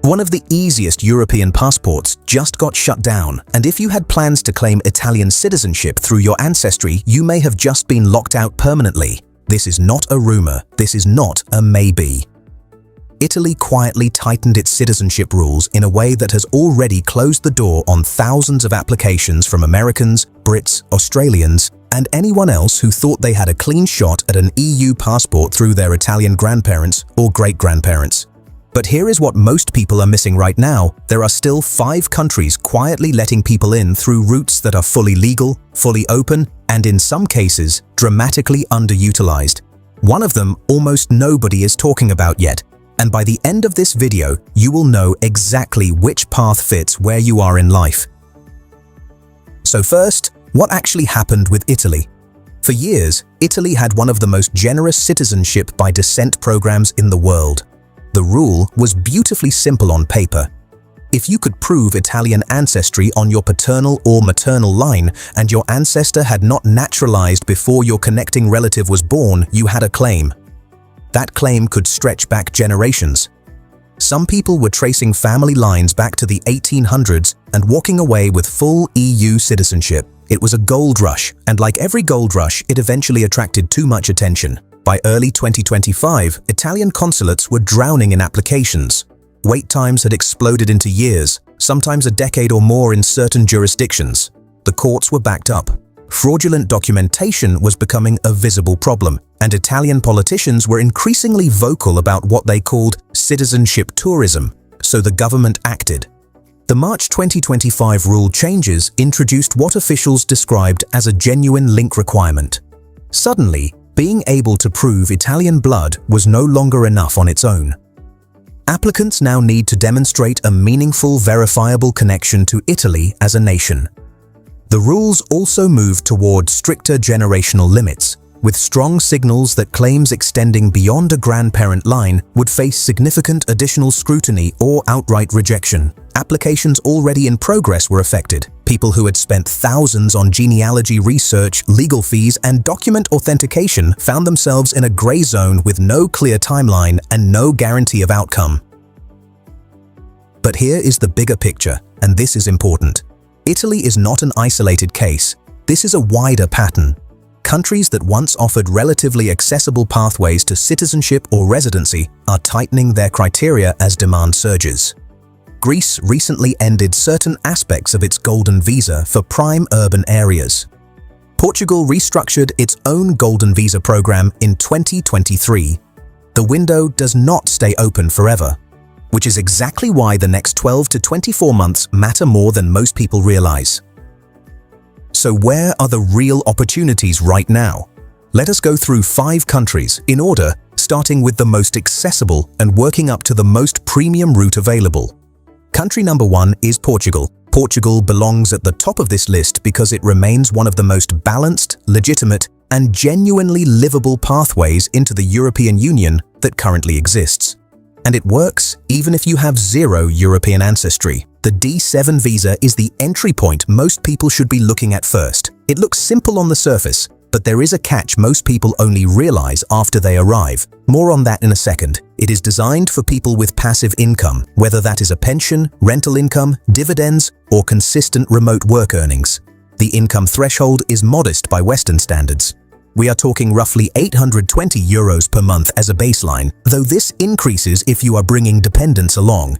One of the easiest European passports just got shut down, and if you had plans to claim Italian citizenship through your ancestry, you may have just been locked out permanently. This is not a rumor, this is not a maybe. Italy quietly tightened its citizenship rules in a way that has already closed the door on thousands of applications from Americans, Brits, Australians, and anyone else who thought they had a clean shot at an EU passport through their Italian grandparents or great-grandparents. But here is what most people are missing right now. There are still 5 countries quietly letting people in through routes that are fully legal, fully open, and in some cases, dramatically underutilized. One of them almost nobody is talking about yet, and by the end of this video, you will know exactly which path fits where you are in life. So first, what actually happened with Italy? For years, Italy had one of the most generous citizenship by descent programs in the world. The rule was beautifully simple on paper. If you could prove Italian ancestry on your paternal or maternal line and your ancestor had not naturalized before your connecting relative was born, you had a claim. That claim could stretch back generations. Some people were tracing family lines back to the 1800s and walking away with full EU citizenship. It was a gold rush, and like every gold rush, it eventually attracted too much attention. By early 2025, Italian consulates were drowning in applications. Wait times had exploded into years, sometimes a decade or more in certain jurisdictions. The courts were backed up. Fraudulent documentation was becoming a visible problem, and Italian politicians were increasingly vocal about what they called citizenship tourism, so the government acted. The March 2025 rule changes introduced what officials described as a genuine link requirement. Suddenly, being able to prove Italian blood was no longer enough on its own. Applicants now need to demonstrate a meaningful, verifiable connection to Italy as a nation. The rules also moved toward stricter generational limits, with strong signals that claims extending beyond a grandparent line would face significant additional scrutiny or outright rejection. Applications already in progress were affected. People who had spent thousands on genealogy research, legal fees, and document authentication found themselves in a gray zone with no clear timeline and no guarantee of outcome. But here is the bigger picture, and this is important. Italy is not an isolated case. This is a wider pattern. Countries that once offered relatively accessible pathways to citizenship or residency are tightening their criteria as demand surges. Greece recently ended certain aspects of its golden visa for prime urban areas. Portugal restructured its own golden visa program in 2023. The window does not stay open forever, which is exactly why the next 12 to 24 months matter more than most people realize. So where are the real opportunities right now? Let us go through 5 countries in order, starting with the most accessible and working up to the most premium route available. Country number 1 is Portugal. Portugal belongs at the top of this list because it remains one of the most balanced, legitimate, and genuinely livable pathways into the European Union that currently exists. And it works even if you have 0 European ancestry. The D7 visa is the entry point most people should be looking at first. It looks simple on the surface, but there is a catch most people only realize after they arrive. More on that in a second. It is designed for people with passive income, whether that is a pension, rental income, dividends, or consistent remote work earnings. The income threshold is modest by Western standards. We are talking roughly €820 per month as a baseline, though this increases if you are bringing dependents along.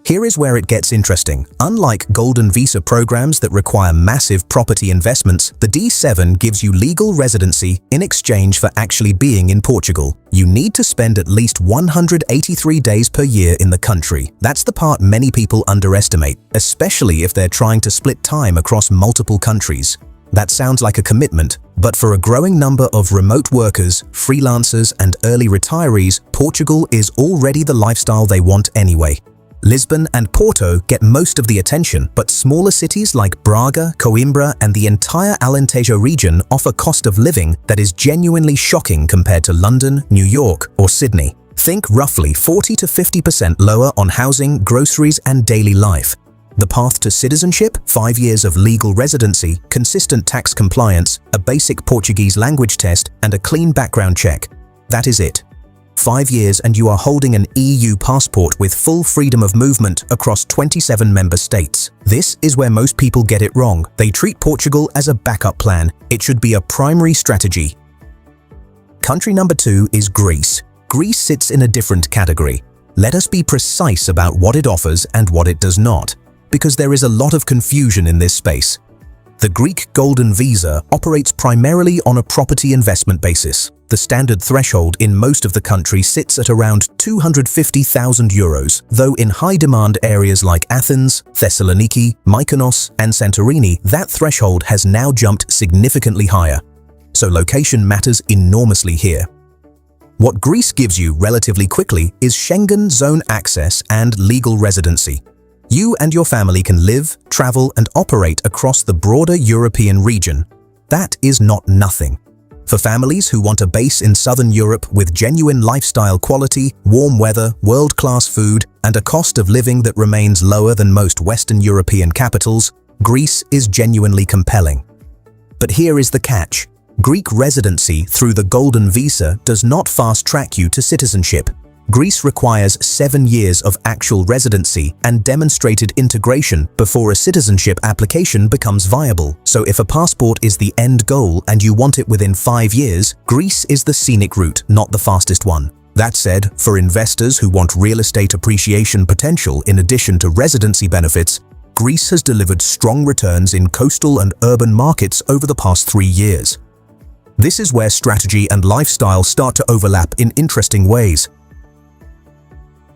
Here is where it gets interesting. Unlike golden visa programs that require massive property investments, the D7 gives you legal residency in exchange for actually being in Portugal. You need to spend at least 183 days per year in the country. That's the part many people underestimate, especially if they're trying to split time across multiple countries. That sounds like a commitment, but for a growing number of remote workers, freelancers, and early retirees, Portugal is already the lifestyle they want anyway. Lisbon and Porto get most of the attention, but smaller cities like Braga, Coimbra, and the entire Alentejo region offer cost of living that is genuinely shocking compared to London, New York, or Sydney. Think roughly 40 to 50% lower on housing, groceries, and daily life. The path to citizenship: 5 years of legal residency, consistent tax compliance, a basic Portuguese language test, and a clean background check. That is it. 5 years and you are holding an EU passport with full freedom of movement across 27 member states. This is where most people get it wrong. They treat Portugal as a backup plan. It should be a primary strategy. Country number 2 is Greece. Greece sits in a different category. Let us be precise about what it offers and what it does not, because there is a lot of confusion in this space. The Greek Golden Visa operates primarily on a property investment basis. The standard threshold in most of the country sits at around €250,000, though in high-demand areas like Athens, Thessaloniki, Mykonos, and Santorini, that threshold has now jumped significantly higher. So location matters enormously here. What Greece gives you relatively quickly is Schengen zone access and legal residency. You and your family can live, travel, and operate across the broader European region. That is not nothing. For families who want a base in Southern Europe with genuine lifestyle quality, warm weather, world-class food, and a cost of living that remains lower than most Western European capitals, Greece is genuinely compelling. But here is the catch. Greek residency through the Golden Visa does not fast-track you to citizenship. Greece requires 7 years of actual residency and demonstrated integration before a citizenship application becomes viable. So if a passport is the end goal and you want it within 5 years, Greece is the scenic route, not the fastest one. That said, for investors who want real estate appreciation potential in addition to residency benefits, Greece has delivered strong returns in coastal and urban markets over the past 3 years. This is where strategy and lifestyle start to overlap in interesting ways.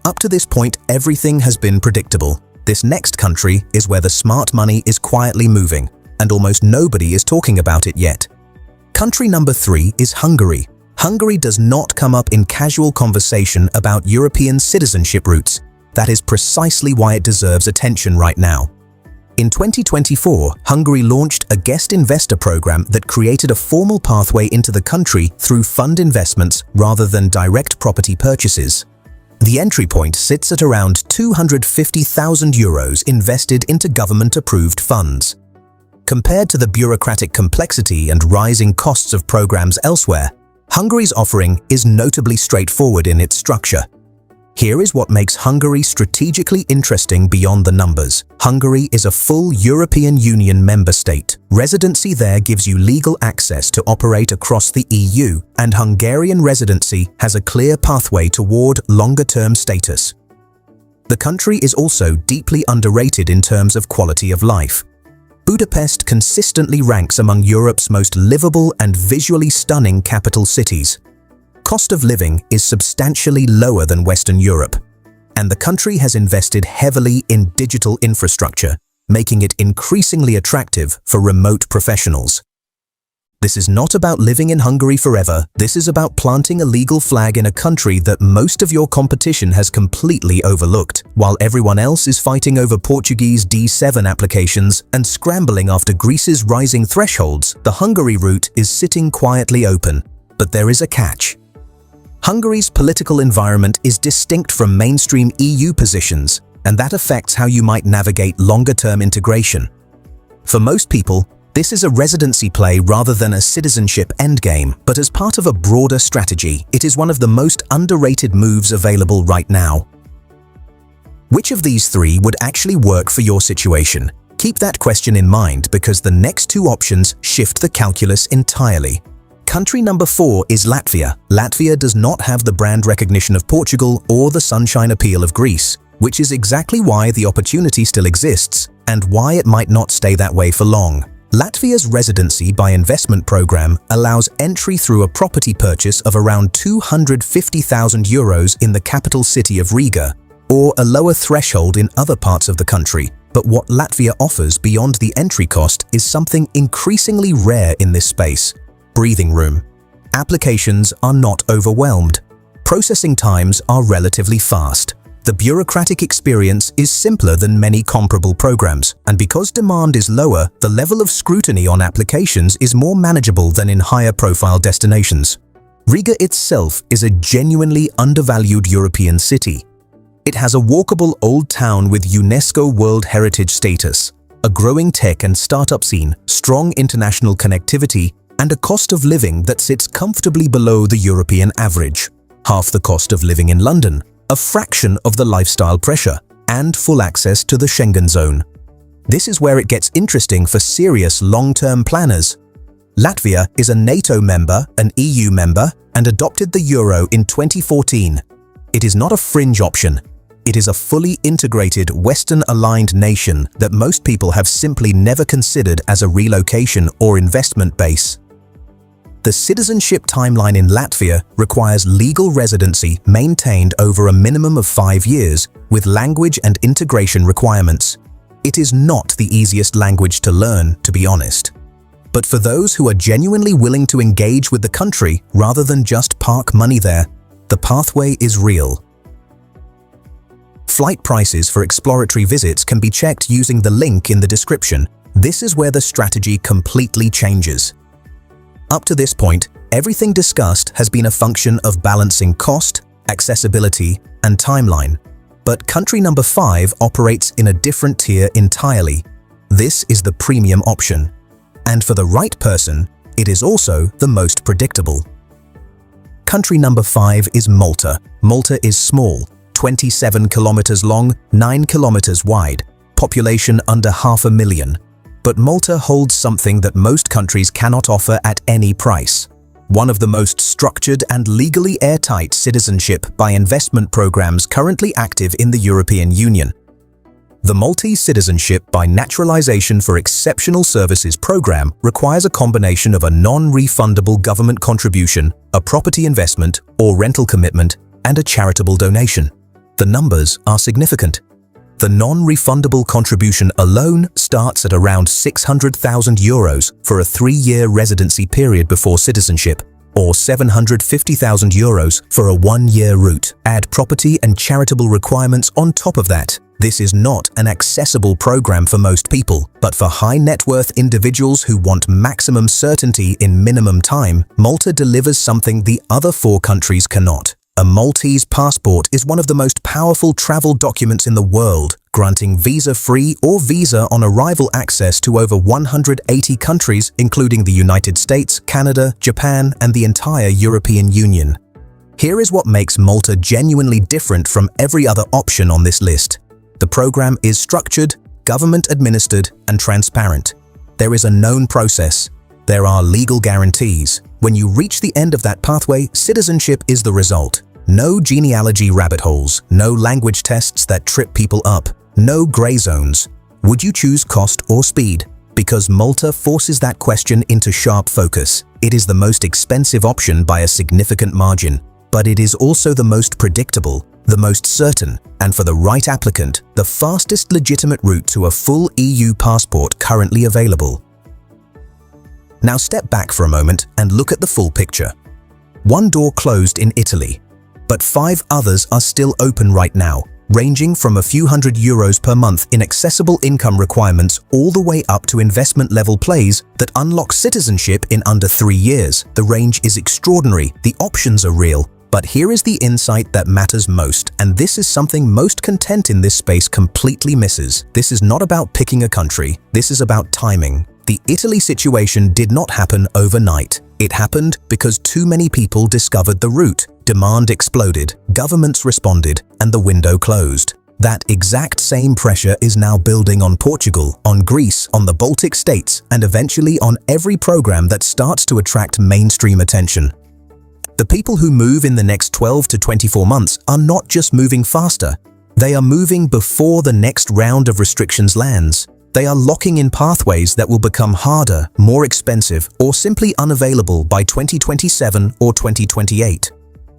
Up to this point, everything has been predictable. This next country is where the smart money is quietly moving, and almost nobody is talking about it yet. Country number 3 is Hungary. Hungary does not come up in casual conversation about European citizenship routes. That is precisely why it deserves attention right now. In 2024, Hungary launched a guest investor program that created a formal pathway into the country through fund investments rather than direct property purchases. The entry point sits at around €250,000 invested into government-approved funds. Compared to the bureaucratic complexity and rising costs of programs elsewhere, Hungary's offering is notably straightforward in its structure. Here is what makes Hungary strategically interesting beyond the numbers. Hungary is a full European Union member state. Residency there gives you legal access to operate across the EU, and Hungarian residency has a clear pathway toward longer-term status. The country is also deeply underrated in terms of quality of life. Budapest consistently ranks among Europe's most livable and visually stunning capital cities. Cost of living is substantially lower than Western Europe, and the country has invested heavily in digital infrastructure, making it increasingly attractive for remote professionals. This is not about living in Hungary forever. This is about planting a legal flag in a country that most of your competition has completely overlooked, while everyone else is fighting over Portuguese D7 applications and scrambling after Greece's rising thresholds. The Hungary route is sitting quietly open, but there is a catch. Hungary's political environment is distinct from mainstream EU positions, and that affects how you might navigate longer-term integration. For most people, this is a residency play rather than a citizenship endgame, but as part of a broader strategy, it is one of the most underrated moves available right now. Which of these 3 would actually work for your situation? Keep that question in mind because the next 2 options shift the calculus entirely. Country number 4 is Latvia. Latvia does not have the brand recognition of Portugal or the sunshine appeal of Greece, which is exactly why the opportunity still exists and why it might not stay that way for long. Latvia's residency by investment program allows entry through a property purchase of around €250,000 in the capital city of Riga, or a lower threshold in other parts of the country. But what Latvia offers beyond the entry cost is something increasingly rare in this space: breathing room. Applications are not overwhelmed. Processing times are relatively fast. The bureaucratic experience is simpler than many comparable programs, and because demand is lower, the level of scrutiny on applications is more manageable than in higher-profile destinations. Riga itself is a genuinely undervalued European city. It has a walkable old town with UNESCO World Heritage status, a growing tech and startup scene, strong international connectivity, and a cost of living that sits comfortably below the European average. half the cost of living in London, a fraction of the lifestyle pressure, and full access to the Schengen zone. This is where it gets interesting for serious long-term planners. Latvia is a NATO member, an EU member, and adopted the euro in 2014. It is not a fringe option. It is a fully integrated Western-aligned nation that most people have simply never considered as a relocation or investment base. The citizenship timeline in Latvia requires legal residency maintained over a minimum of 5 years, with language and integration requirements. It is not the easiest language to learn, to be honest. But for those who are genuinely willing to engage with the country rather than just park money there, the pathway is real. Flight prices for exploratory visits can be checked using the link in the description. This is where the strategy completely changes. Up to this point, everything discussed has been a function of balancing cost, accessibility, and timeline. But country number 5 operates in a different tier entirely. This is the premium option. And for the right person, it is also the most predictable. Country number 5 is Malta. Malta is small, 27 kilometers long, 9 kilometers wide, population under 500,000. But Malta holds something that most countries cannot offer at any price. One of the most structured and legally airtight citizenship by investment programs currently active in the European Union. The Maltese Citizenship by Naturalization for Exceptional Services program requires a combination of a non-refundable government contribution, a property investment or rental commitment, and a charitable donation. The numbers are significant. The non-refundable contribution alone starts at around 600,000 euros for a 3-year residency period before citizenship, or 750,000 euros for a 1-year route. Add property and charitable requirements on top of that. This is not an accessible program for most people, but for high net worth individuals who want maximum certainty in minimum time, Malta delivers something the other 4 countries cannot. A Maltese passport is one of the most powerful travel documents in the world, granting visa-free or visa-on-arrival access to over 180 countries, including the United States, Canada, Japan, and the entire European Union. Here is what makes Malta genuinely different from every other option on this list. The program is structured, government-administered, and transparent. There is a known process. There are legal guarantees. When you reach the end of that pathway, citizenship is the result. No genealogy rabbit holes, no language tests that trip people up, no gray zones. Would you choose cost or speed? Because Malta forces that question into sharp focus. It is the most expensive option by a significant margin, but it is also the most predictable, the most certain, and for the right applicant, the fastest legitimate route to a full EU passport currently available. Now step back for a moment and look at the full picture. One door closed in Italy, but 5 others are still open right now, ranging from a few hundred euros per month in accessible income requirements all the way up to investment-level plays that unlock citizenship in under 3 years. The range is extraordinary, the options are real, but here is the insight that matters most, and this is something most content in this space completely misses. This is not about picking a country, this is about timing. The Italy situation did not happen overnight. It happened because too many people discovered the route. Demand exploded, governments responded, and the window closed. That exact same pressure is now building on Portugal, on Greece, on the Baltic states, and eventually on every program that starts to attract mainstream attention. The people who move in the next 12 to 24 months are not just moving faster. They are moving before the next round of restrictions lands. They are locking in pathways that will become harder, more expensive, or simply unavailable by 2027 or 2028.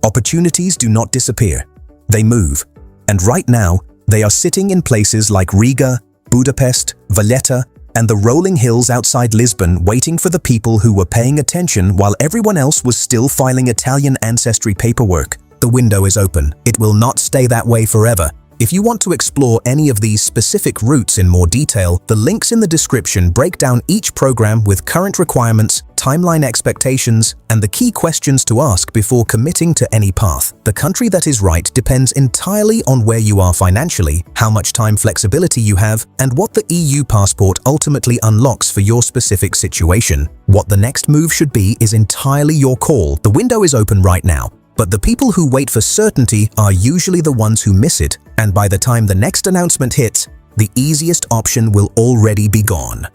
Opportunities do not disappear. They move. And right now, they are sitting in places like Riga, Budapest, Valletta, and the rolling hills outside Lisbon waiting for the people who were paying attention while everyone else was still filing Italian ancestry paperwork. The window is open. It will not stay that way forever. If you want to explore any of these specific routes in more detail, the links in the description break down each program with current requirements, timeline expectations, and the key questions to ask before committing to any path. The country that is right depends entirely on where you are financially, how much time flexibility you have, and what the EU passport ultimately unlocks for your specific situation. What the next move should be is entirely your call. The window is open right now. But the people who wait for certainty are usually the ones who miss it, and by the time the next announcement hits, the easiest option will already be gone.